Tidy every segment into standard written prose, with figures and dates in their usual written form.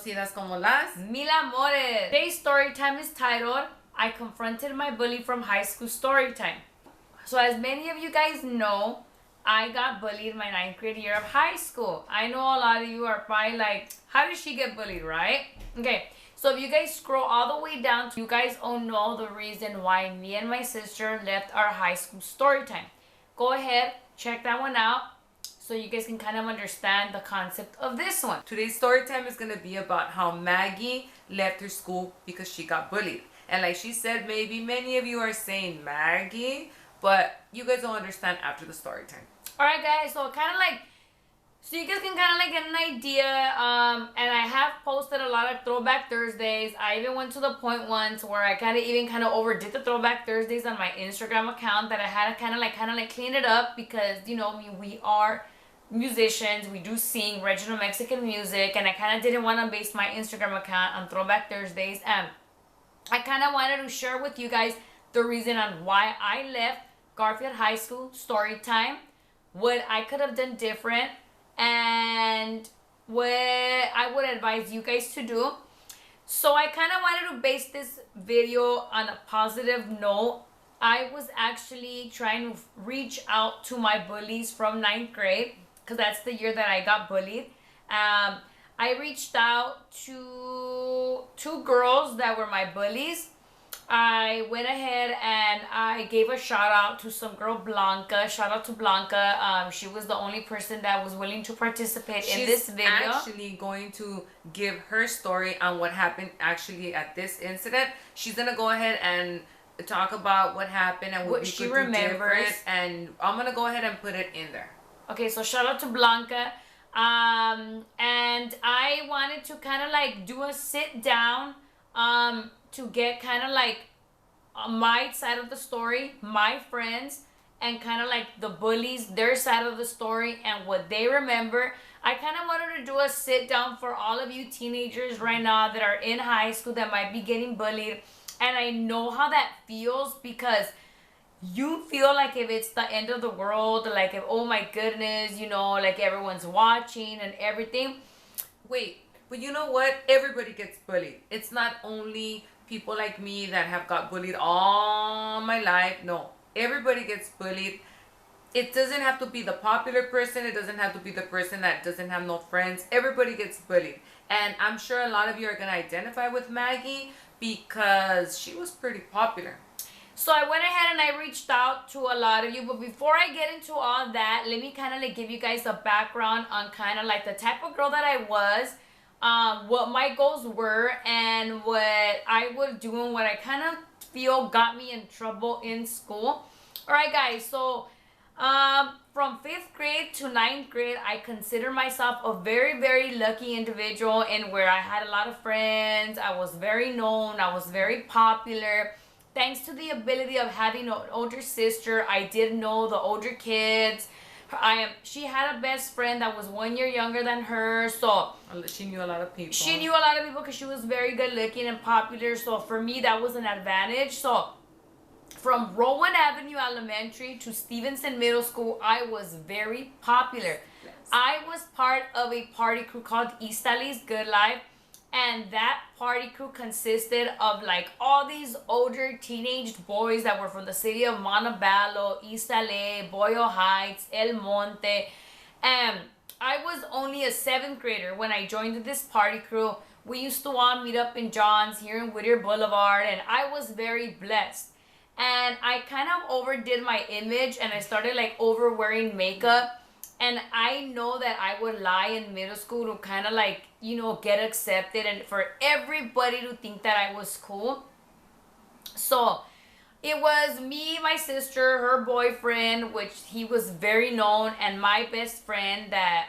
conocidas como las Mil Amores. Today's story time is titled, I Confronted My Bully from High School Story Time. So as many of you guys know, I got bullied my 9th grade year of high school. I know a lot of you are probably like, how did she get bullied, right? Okay, so if you guys scroll all the way down, you guys all know the reason why me and my sister left our high school story time. Go ahead, check that one out so you guys can kind of understand the concept of this one. Today's story time is going to be about how Maggie left her school because she got bullied. And like she said, maybe many of you are saying Maggie, but you guys will understand after the story time. Alright guys, so kind of like, so you guys can kind of like get an idea, and I have posted a lot of Throwback Thursdays. I even went to the point once where I kind of overdid the Throwback Thursdays on my Instagram account, that I had to kind of like clean it up because, you know, I mean, we are musicians, we do sing regional Mexican music, and I kind of didn't want to base my Instagram account on Throwback Thursdays, and I kind of wanted to share with you guys the reason on why I left Garfield High School story time, what I could have done different, and what I would advise you guys to do. So I kind of wanted to base this video on a positive note. I was actually trying to reach out to my bullies from 9th grade, because that's the year that I got bullied. I reached out to 2 girls that were my bullies. I went ahead and I gave a shout out to some girl, Blanca. Shout out to Blanca. She was the only person that was willing to participate in this video. She's actually going to give her story on what happened actually at this incident. She's going to go ahead and talk about what happened and what she remembers. And I'm going to go ahead and put it in there. Okay, so shout out to Blanca. And I wanted to kind of like do a sit down to get kind of like my side of the story, my friends, and kind of like the bullies, their side of the story and what they remember. I kind of wanted to do a sit down for all of you teenagers right now that are in high school that might be getting bullied. And I know how that feels, because you feel like if it's the end of the world, like if, oh my goodness, you know, like everyone's watching and everything. Wait, but you know what? Everybody gets bullied. It's not only people like me that have got bullied all my life. No, everybody gets bullied. It doesn't have to be the popular person. It doesn't have to be the person that doesn't have no friends. Everybody gets bullied. And I'm sure a lot of you are going to identify with Maggie because she was pretty popular. So I went ahead and I reached out to a lot of you. But before I get into all that, let me kind of like give you guys a background on kind of like the type of girl that I was, what my goals were, and what I was doing, what I kind of feel got me in trouble in school. Alright guys, so from 5th grade to 9th grade, I consider myself a very, very lucky individual in where I had a lot of friends. I was very known. I was very popular. Thanks to the ability of having an older sister, I did know the older kids. She had a best friend that was 1 year younger than her, so she knew a lot of people. She knew a lot of people because she was very good looking and popular. So for me, that was an advantage. So from Rowan Avenue Elementary to Stevenson Middle School, I was very popular. Yes. I was part of a party crew called East LA's Good Life. And that party crew consisted of like all these older teenage boys that were from the city of Montebello, East LA, Boyle Heights, El Monte. And I was only a 7th grader when I joined this party crew. We used to all meet up in John's here in Whittier Boulevard, and I was very blessed. And I kind of overdid my image, and I started like over wearing makeup. And I know that I would lie in middle school to kind of like, you know, get accepted and for everybody to think that I was cool. So it was me, my sister, her boyfriend, which he was very known, and my best friend that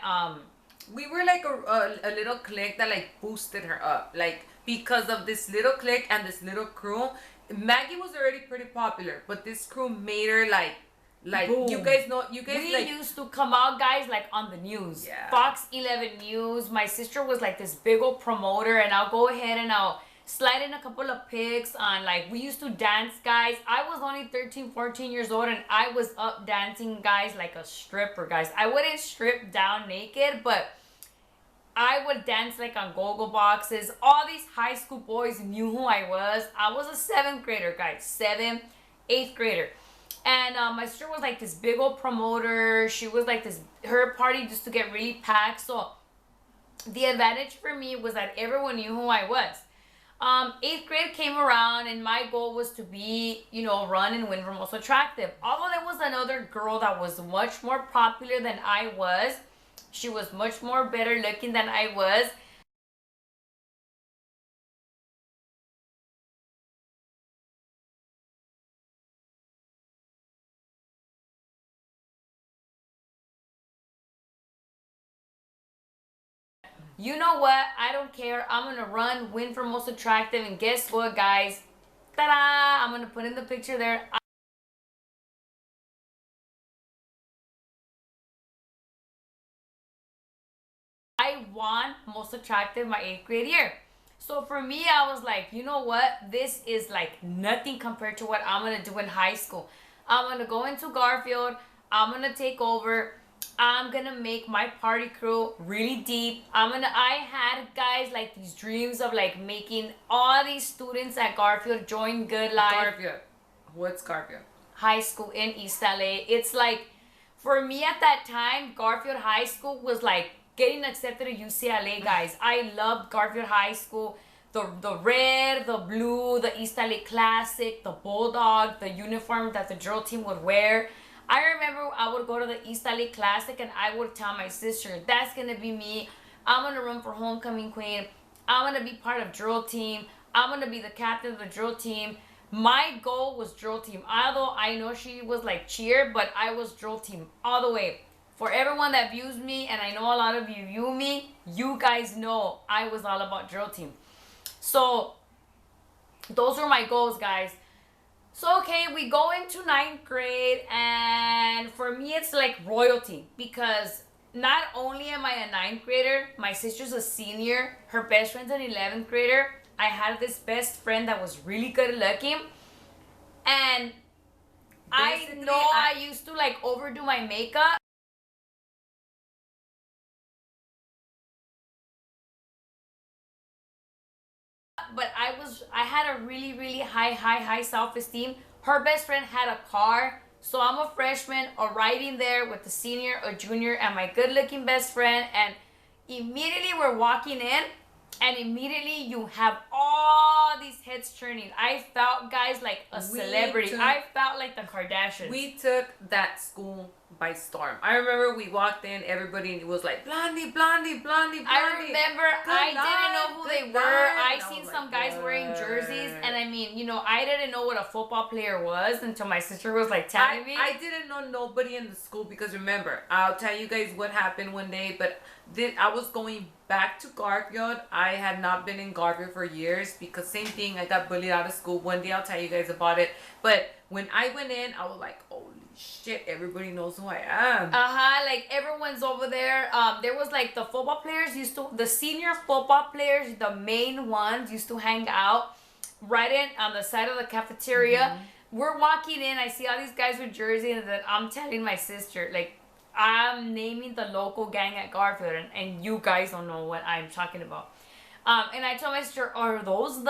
we were like a little clique that like boosted her up. Like because of this little clique and this little crew, Maggie was already pretty popular, but this crew made her like boom. You guys we like, used to come out, guys, like on the news. Yeah. Fox 11 News. My sister was like this big old promoter, and I'll go ahead and I'll slide in a couple of pics on like, we used to dance, guys. I was only 13, 14 years old, and I was up dancing, guys, like a stripper, guys. I wouldn't strip down naked, but I would dance like on go-go boxes. All these high school boys knew who I was. I was a 7th grader, guys. 7th, 8th grader. And my sister was like this big old promoter. She was like this, her party used to get really packed. So the advantage for me was that everyone knew who I was. 8th grade came around and my goal was to be, run and win for most attractive. Although there was another girl that was much more popular than I was. She was much more better looking than I was. You know what? I don't care. I'm gonna run, win for most attractive, and guess what, guys? Ta-da! I'm gonna put in the picture there. I won most attractive my 8th grade year. So for me, I was like, you know what? This is like nothing compared to what I'm gonna do in high school. I'm gonna go into Garfield. I'm gonna take over. I'm gonna make my party crew really deep. I had, guys, like these dreams of like making all these students at Garfield join Good Life. Garfield. What's Garfield? High school in East LA. It's like, for me at that time, Garfield High School was like getting accepted to UCLA, guys. I loved Garfield High School. The red, the blue, the East LA Classic, the Bulldog, the uniform that the drill team would wear. I remember I would go to the East LA Classic and I would tell my sister, that's going to be me. I'm going to run for homecoming queen. I'm going to be part of drill team. I'm going to be the captain of the drill team. My goal was drill team. Although I know she was like cheer, but I was drill team all the way. For everyone that views me, and I know a lot of you view me, you guys know I was all about drill team. So those were my goals, guys. So, okay, we go into 9th grade, and for me, it's like royalty because not only am I a 9th grader, my sister's a senior, her best friend's an 11th grader. I had this best friend that was really good looking, and basically, I used to like overdo my makeup. But I had a really, really high self-esteem. Her best friend had a car. So I'm a freshman arriving there with a senior, a junior, and my good-looking best friend. And immediately we're walking in, and immediately you have all these heads turning. I felt, guys, like a celebrity. I felt like the Kardashians. We took that school by storm. I remember we walked in, everybody was like, Blondie, Blondie, Blondie, Blondie. I remember I didn't know who they were. I seen some guys wearing jerseys, and I mean, I didn't know what a football player was until my sister was like telling me. I didn't know nobody in the school because remember, I'll tell you guys what happened one day, but I was going back to Garfield. I had not been in Garfield for years because same thing, I got bullied out of school. One day I'll tell you guys about it. But when I went in, I was like, holy shit, everybody knows who I am. Like everyone's over there. There was like the football players the senior football players, the main ones used to hang out right in on the side of the cafeteria. Mm-hmm. We're walking in, I see all these guys with jerseys, and then I'm telling my sister, like, I'm naming the local gang at Garfield, and you guys don't know what I'm talking about. And I told my sister, are those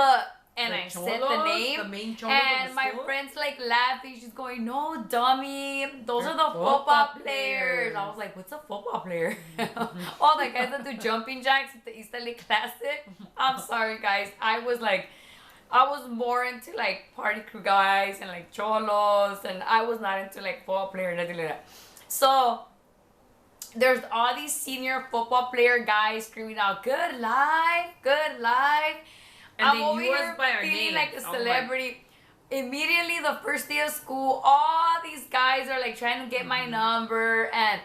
and I said the name, the main and my friend's like laughing. She's going, no, dummy, those are the football players. I was like, what's a football player? All the guys that do jumping jacks at the East LA Classic. I'm sorry, guys. I was more into like party crew guys and like cholos, and I was not into like football player or nothing like that. So there's all these senior football player guys screaming out, good life, good life. And I'm they over knew us here by our feeling names. like a celebrity. Immediately, the first day of school, all these guys are like trying to get my number, and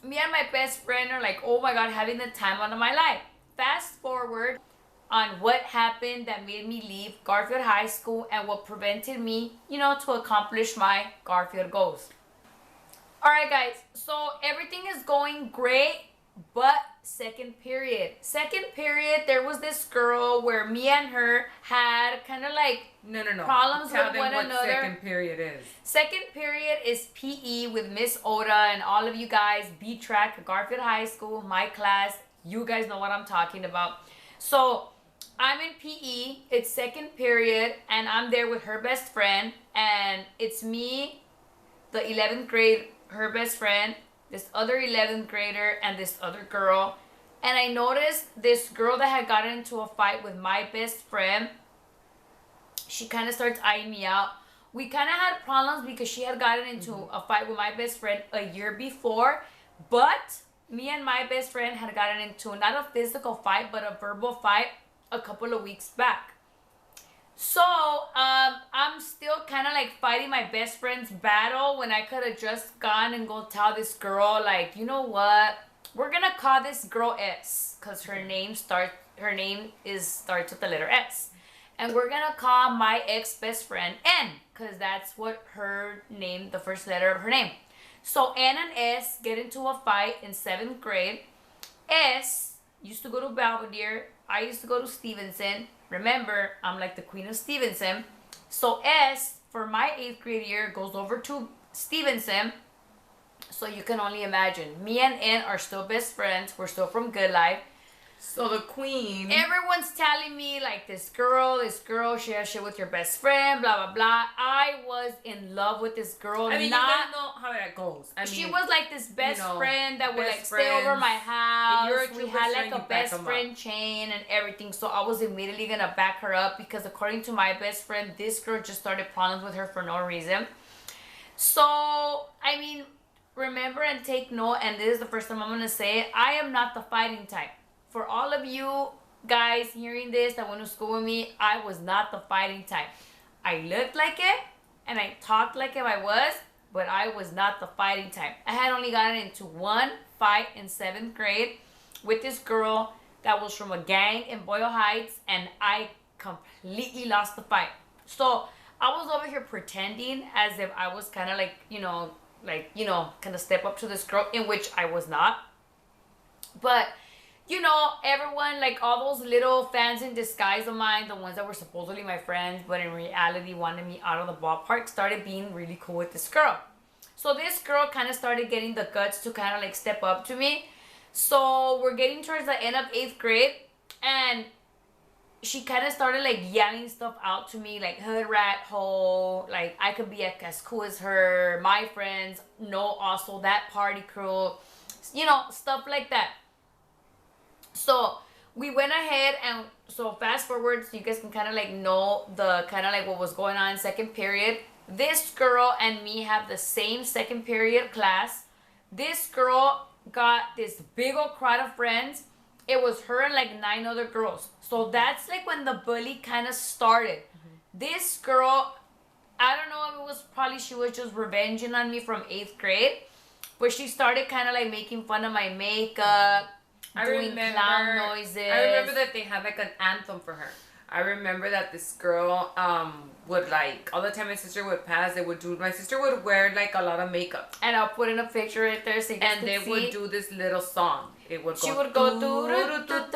me and my best friend are like, oh my god, having the time of my life. Fast forward on what happened that made me leave Garfield High School and what prevented me, to accomplish my Garfield goals. All right, guys. So everything is going great, but second period, there was this girl where me and her had kind of like problems Tell with them one what another. Second period is. Second period is PE with Miss Oda and all of you guys. B track, Garfield High School, my class. You guys know what I'm talking about. So I'm in PE. It's second period, and I'm there with her best friend, and it's me, the 11th grade, her best friend, this other 11th grader, and this other girl. And I noticed this girl that had gotten into a fight with my best friend. She kind of starts eyeing me out. We kind of had problems because she had gotten into a fight with my best friend a year before, but me and my best friend had gotten into not a physical fight, but a verbal fight a couple of weeks back. So I'm still kind of like fighting my best friend's battle when I could have just gone and go tell this girl, like, you know what? We're gonna call this girl S because her name starts with the letter S, and we're gonna call my ex best friend N because that's what her name, the first letter of her name. So N and S get into a fight in 7th grade. S used to go to Belvedere. I used to go to Stevenson. Remember, I'm like the queen of Stevenson. So S, for my 8th grade year, goes over to Stevenson. So you can only imagine. Me and N are still best friends. We're still from Good Life. So the queen. Everyone's telling me, like, this girl, she has shit with your best friend, blah, blah, blah. I was in love with this girl. I mean, you guys know how that goes. I mean, she was like this best friend that would like best stay over my house. If you're a We had like you a back best 'em friend up. chain and everything. So I was immediately gonna back her up because according to my best friend, this girl just started problems with her for no reason. So I mean, remember and take note, and this is the first time I'm gonna say it, I am not the fighting type. For all of you guys hearing this that went to school with me, I was not the fighting type. I looked like it and I talked like if I was, but I was not the fighting type. I had only gotten into one fight in 7th grade with this girl that was from a gang in Boyle Heights, and I completely lost the fight. So I was over here pretending as if I was kind of kind of step up to this girl, in which I was not. But everyone, like all those little fans in disguise of mine, the ones that were supposedly my friends, but in reality wanted me out of the ballpark, started being really cool with this girl. So this girl kind of started getting the guts to kind of like step up to me. So we're getting towards the end of 8th grade, and she kind of started like yelling stuff out to me, like hood rat hole, like I could be as cool as her, my friends know also that party crew, stuff like that. So we went ahead, and so fast forward so you guys can kind of like know the kind of like what was going on in 2nd period. This girl and me have the same 2nd period class. This girl got this big old crowd of friends. It was her and like 9 other girls. So that's like when the bully kind of started. This girl, I don't know if it was probably she was just revenging on me from 8th grade, but she started kind of like making fun of my makeup, doing clown noises. I remember that they had like an anthem for her. I remember that this girl would like all the time my sister would pass. My sister would wear like a lot of makeup, and I'll put in a picture right there so you guys and they see. would do this little song. It would go. She would go you know, the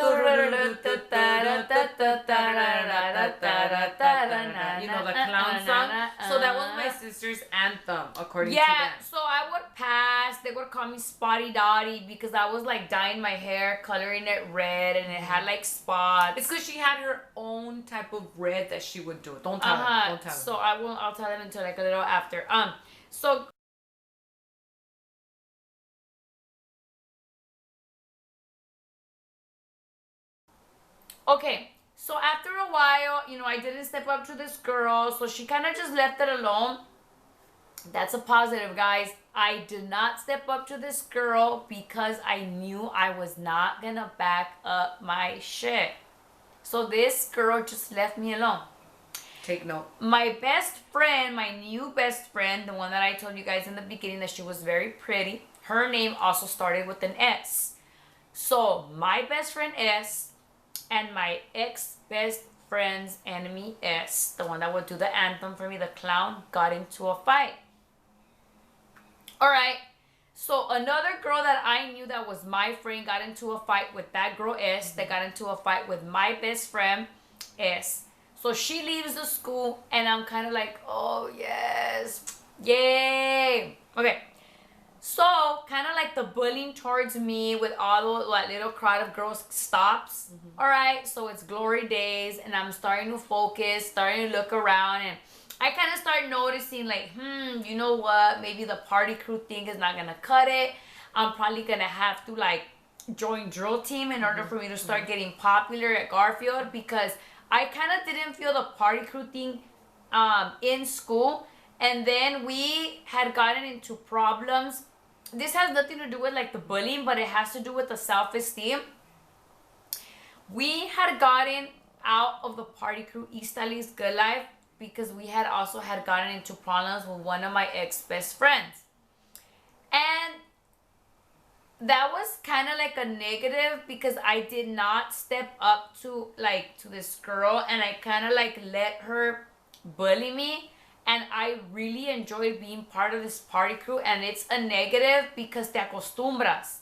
clown song. So that was my sister's anthem, according to them. Yeah, so I would pass. They would call me Spotty Dotty because I was like dyeing my hair, coloring it red, and it had like spots. It's because she had her own type of red that she would do. Don't tell them. Don't tell them. So I'll tell them until like a little after. So okay, so after a while, I didn't step up to this girl, so she kind of just left it alone. That's a positive, guys. I did not step up to this girl because I knew I was not gonna back up my shit. So this girl just left me alone. Take note. My best friend, my new best friend, the one that I told you guys in the beginning that she was very pretty, her name also started with an S. So my best friend S and my ex-best friend's enemy S, the one that would do the anthem for me, the clown, got into a fight. Alright, so another girl that I knew that was my friend got into a fight with that girl S, that got into a fight with my best friend S. So she leaves the school, and I'm kind of like, oh yes, yay. Okay, So kind of like the bullying towards me with all the like, little crowd of girls stops. All right, so it's glory days, and I'm starting to focus, starting to look around, and I kind of start noticing like, you know what? Maybe the party crew thing is not gonna cut it. I'm probably gonna have to like join drill team in order for me to start getting popular at Garfield, because I kind of didn't feel the party crew thing in school. And then we had gotten into problems. This has nothing to do with like the bullying, but it has to do with the self-esteem. We had gotten out of the party crew East Ali's Good Life because we had also had gotten into problems with one of my ex best friends. And that was kind of like a negative because I did not step up to this girl, and I kind of like let her bully me, and I really enjoyed being part of this party crew. And it's a negative because te acostumbras.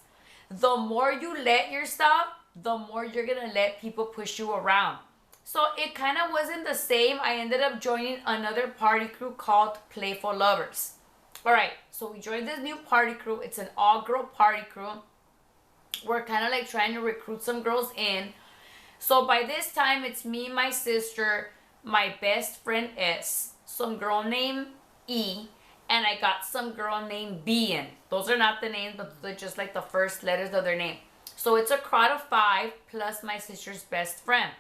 The more you let yourself, the more you're gonna let people push you around. So it kind of wasn't the same. I ended up joining another party crew called Playful Lovers. All right, so we joined this new party crew. It's an all-girl party crew. We're kind of like trying to recruit some girls in. So by this time, it's me, my sister, my best friend S, some girl named E, and I got some girl named B in. Those are not the names, but they're just like the first letters of their name. So it's a crowd of 5 plus my sister's best friend.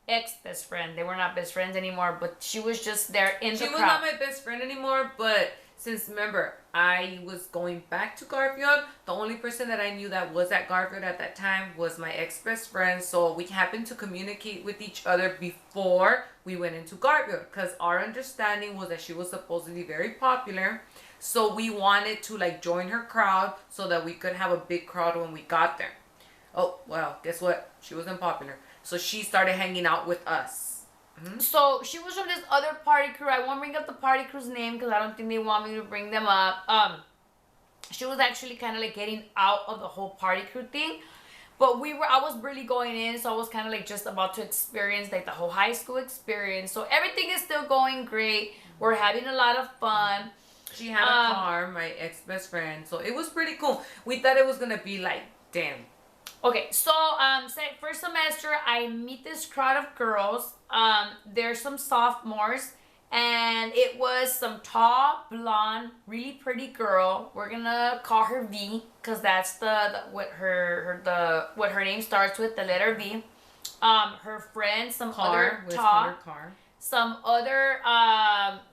Ex-best friend. They were not best friends anymore, but she was just there in the crowd. She was not my best friend anymore, but since, remember, I was going back to Garfield, the only person that I knew that was at Garfield at that time was my ex-best friend. So we happened to communicate with each other before we went into Garfield, because our understanding was that she was supposedly very popular. So we wanted to like join her crowd so that we could have a big crowd when we got there. Oh, well, guess what? She wasn't popular. So she started hanging out with us. So she was from this other party crew. I won't bring up the party crew's name because I don't think they want me to bring them up. She was actually kind of like getting out of the whole party crew thing. But I was really going in, so I was kind of like just about to experience like the whole high school experience. So everything is still going great. We're having a lot of fun. She had a car, my ex-best friend. So it was pretty cool. We thought it was going to be like, damn. Okay, so first semester, I meet this crowd of girls. There's some sophomores, and it was some tall, blonde, really pretty girl. We're gonna call her V, cause that's what her name starts with, the letter V. Her friend, some other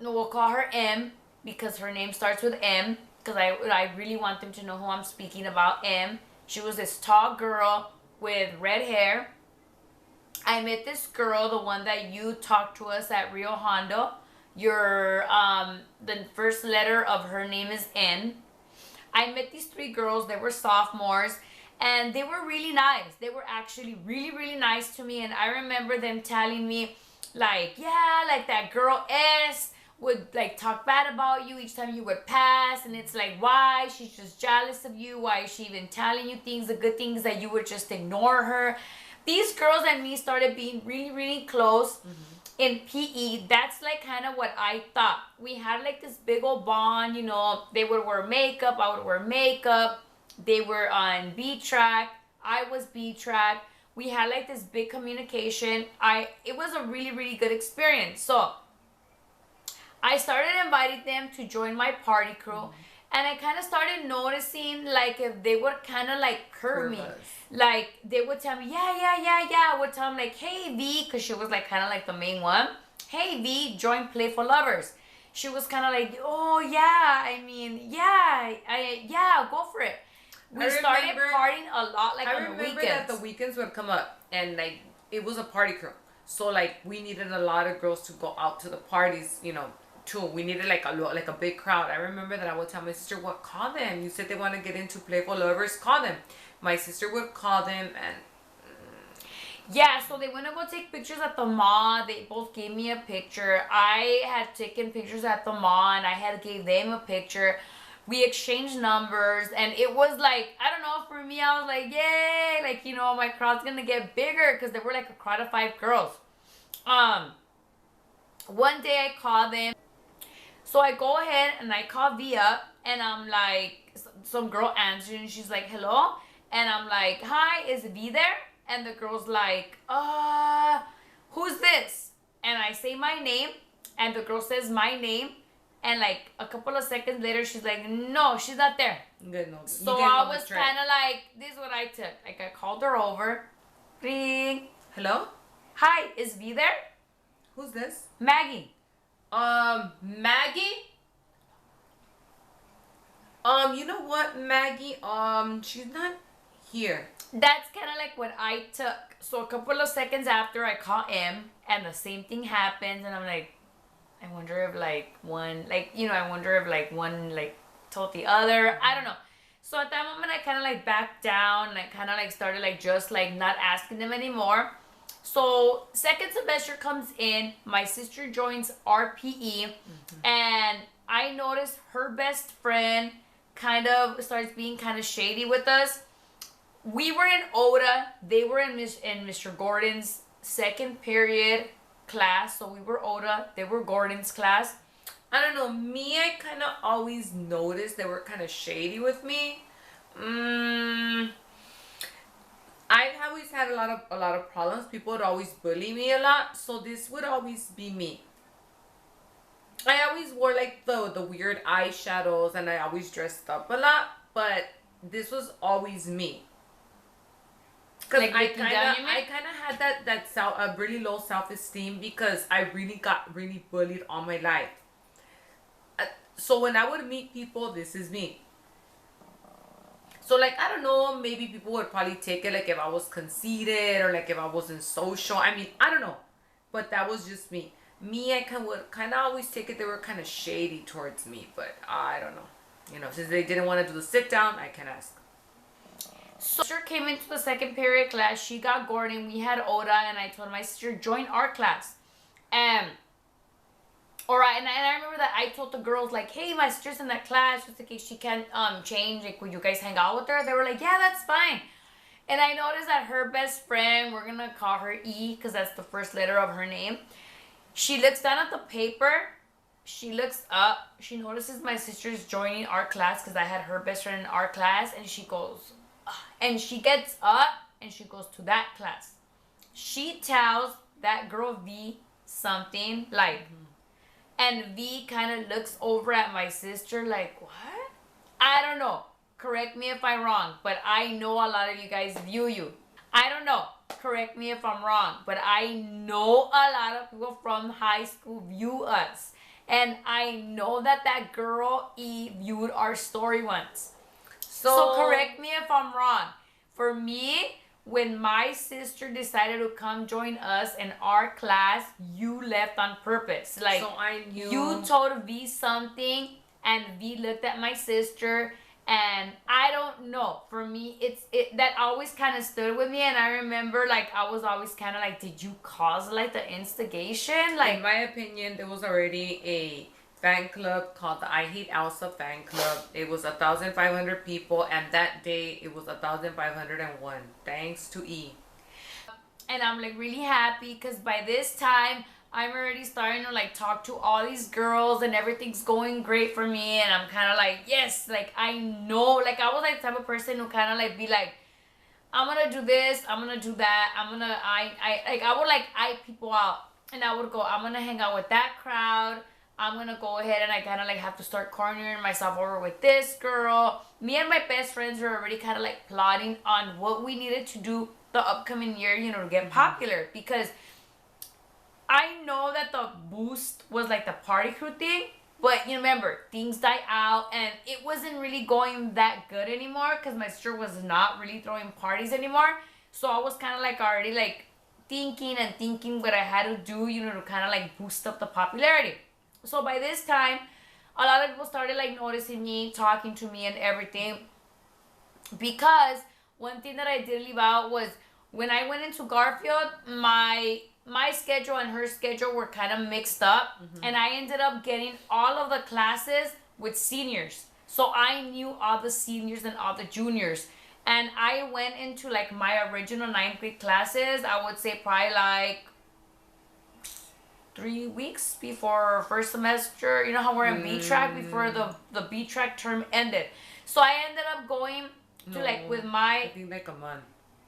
no, we'll call her M because her name starts with M. Cause I really want them to know who I'm speaking about. M. She was this tall girl with red hair. I met this girl, the one that you talked to us at Rio Hondo. The first letter of her name is N. I met these 3 girls. They were sophomores, and they were really nice. They were actually really, really nice to me. And I remember them telling me, like, yeah, like that girl S would like talk bad about you each time you would pass, and it's like, why? She's just jealous of you. Why is she even telling you things? The good things that you would just ignore her. These girls and me started being really, really close in PE. That's like kind of what I thought. We had like this big old bond, you know. They would wear makeup, I would wear makeup. They were on B track, I was B track. We had like this big communication. It was a really, really good experience. So I started inviting them to join my party crew, and I kind of started noticing like if they would kind of like curve me. Like they would tell me, yeah. I would tell them like, hey V, because she was like kind of like the main one. Hey V, join Playful Lovers. She was kind of like, oh yeah, I mean, yeah, go for it. We started partying a lot like on the weekends. I remember that the weekends would come up, and like it was a party crew. So like we needed a lot of girls to go out to the parties, you know. Too. We needed like a big crowd. I remember that I would tell my sister, "What? Call them. You said they want to get into Playful Lovers. Call them." My sister would call them, and yeah. So they went to go take pictures at the mall. They both gave me a picture. I had taken pictures at the mall, and I had gave them a picture. We exchanged numbers, and it was like, I don't know. For me, I was like, yay! Like, you know, my crowd's gonna get bigger because there were like a crowd of 5 girls. One day I called them. So I go ahead and I call V up, and I'm like, some girl answers, and she's like, hello, and I'm like, hi, is V there? And the girl's like, who's this? And I say my name, and the girl says my name, and like a couple of seconds later, she's like, no, she's not there. Good, no. So I was kind of like, this is what I took. Like, I called her over. Ring. Hello? Hi, is V there? Who's this? Maggie. Maggie? You know what, Maggie? She's not here. That's kind of like what I took. So a couple of seconds after, I call M, and the same thing happens, and I'm like, I wonder if like one, like, you know, I wonder if like one like told the other. I don't know. So at that moment, I kind of like backed down, and I kind of like started like just like not asking them anymore. So second semester comes in, my sister joins RPE, and I noticed her best friend kind of starts being kind of shady with us. We were in ODA, they were in Mr. Gordon's second period class, so we were ODA, they were Gordon's class. I don't know, me, I kind of always noticed they were kind of shady with me. I've always had a lot of problems. People would always bully me a lot, so this would always be me. I always wore like the weird eyeshadows, and I always dressed up a lot, but this was always me. Cause Like I looking down, you mean? kind of had a really low self-esteem because I really got really bullied all my life. So when I would meet people, this is me. So like, I don't know, maybe people would probably take it like if I was conceited or like if I wasn't social. I mean, I don't know, but that was just me. Me, I would kind of always take it they were kind of shady towards me, but I don't know. You know, since they didn't want to do the sit down, I can ask. So sister came into the second period class. She got Gordon. We had Oda, and I told my sister join our class. Alright, and I remember that I told the girls like, hey, my sister's in that class, just in case she can't change. Like, would you guys hang out with her? They were like, yeah, that's fine. And I noticed that her best friend, we're gonna call her E, because that's the first letter of her name. She looks down at the paper. She looks up. She notices my sister's joining our class because I had her best friend in our class, and she goes, and she gets up and she goes to that class. She tells that girl V something like, and V kind of looks over at my sister like, what? I don't know. Correct me if I'm wrong, but I know a lot of you guys view you. I don't know. Correct me if I'm wrong, but I know a lot of people from high school view us. And I know that that girl E viewed our story once. So correct me if I'm wrong. For me, when my sister decided to come join us in our class, you left on purpose. Like, so I knew. You told V something, and V looked at my sister, and I don't know. For me, that always kind of stood with me, and I remember like I was always kind of like, did you cause like the instigation? Like, in my opinion, there was already a fan club called the I Hate Elsa fan club. It was 1,500 people, and that day it was 1,501. Thanks to E. And I'm like really happy because by this time I'm already starting to like talk to all these girls, and everything's going great for me, and I'm kind of like, yes, like I know, like I was like the type of person who kind of like be like, I'm gonna do this, I'm gonna do that, I would like eye people out, and I would go, I'm gonna hang out with that crowd, I'm gonna go ahead, and I kind of like have to start cornering myself over with this girl. Me and my best friends were already kind of like plotting on what we needed to do the upcoming year, you know, to get popular, because I know that the boost was like the party crew thing, but you remember, things died out, and it wasn't really going that good anymore because my sister was not really throwing parties anymore. So I was kind of like already like thinking what I had to do, you know, to kind of like boost up the popularity. So by this time, a lot of people started like noticing me, talking to me and everything, because one thing that I did leave out was when I went into Garfield, my schedule and her schedule were kind of mixed up, and I ended up getting all of the classes with seniors. So I knew all the seniors and all the juniors, and I went into like my original 9th grade classes, I would say probably like 3 weeks before first semester. You know how we're in B track before the B track term ended. So I ended up going to like with I my, think like a month.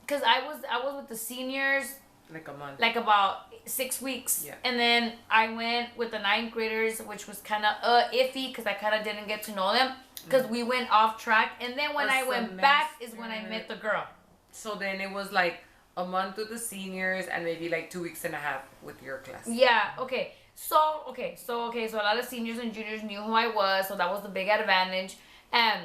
because I was with the seniors Like a month. like about 6 weeks. Yeah. And then I went with the ninth graders, which was kind of iffy because I kind of didn't get to know them because we went off track. And then when A I went back is when I semester. met the girl. So then it was like a month with the seniors and maybe like 2 weeks and a half with your class. Yeah. Okay. So a lot of seniors and juniors knew who I was, so that was the big advantage. And